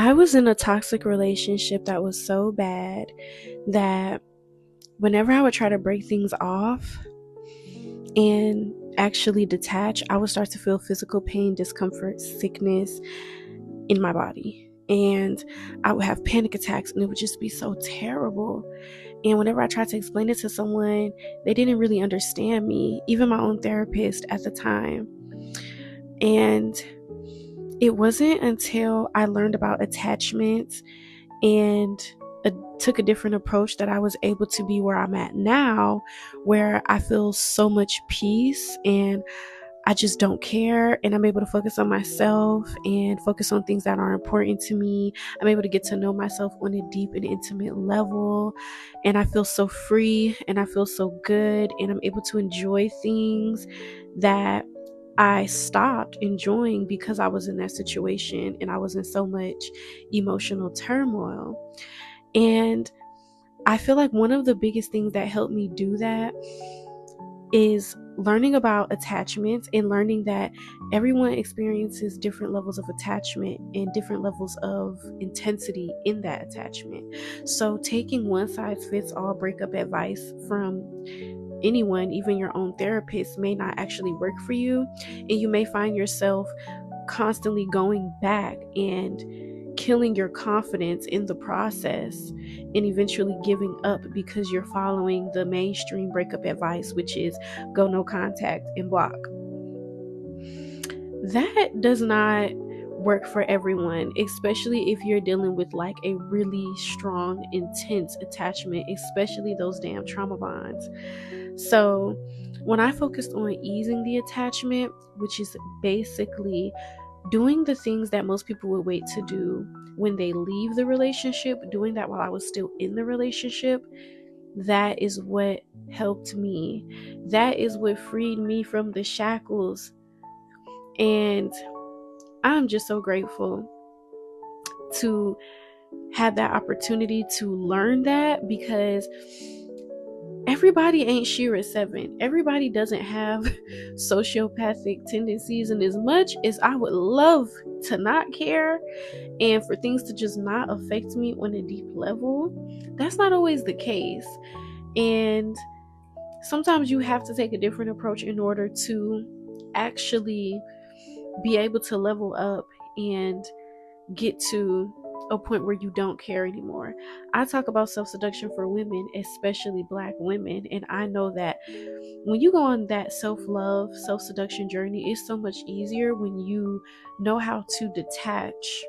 I was in a toxic relationship that was so bad that whenever I would try to break things off and actually detach, I would start to feel physical pain, discomfort, sickness in my body. And I would have panic attacks, and it would just be so terrible. And whenever I tried to explain it to someone, they didn't really understand me, even my own therapist at the time. And it wasn't until I learned about attachment and took a different approach that I was able to be where I'm at now, where I feel so much peace and I just don't care, and I'm able to focus on myself and focus on things that are important to me. I'm able to get to know myself on a deep and intimate level, and I feel so free and I feel so good, and I'm able to enjoy things that I stopped enjoying because I was in that situation and I was in so much emotional turmoil. And I feel like one of the biggest things that helped me do that is learning about attachments and learning that everyone experiences different levels of attachment and different levels of intensity in that attachment. So taking one size fits all breakup advice from anyone, even your own therapist, may not actually work for you, and you may find yourself constantly going back and killing your confidence in the process and eventually giving up because you're following the mainstream breakup advice, which is go no contact and block. That does not work for everyone, especially if you're dealing with like a really strong, intense attachment, especially those damn trauma bonds. So, when I focused on easing the attachment, which is basically doing the things that most people would wait to do when they leave the relationship, doing that while I was still in the relationship, that is what helped me. That is what freed me from the shackles. And I'm just so grateful to have that opportunity to learn that, because everybody ain't Shira 7. Everybody doesn't have sociopathic tendencies. And as much as I would love to not care and for things to just not affect me on a deep level, that's not always the case. And sometimes you have to take a different approach in order to actually be able to level up and get to a point where you don't care anymore. I talk about self-seduction for women, especially Black women, and I know that when you go on that self-love, self-seduction journey, it's so much easier when you know how to detach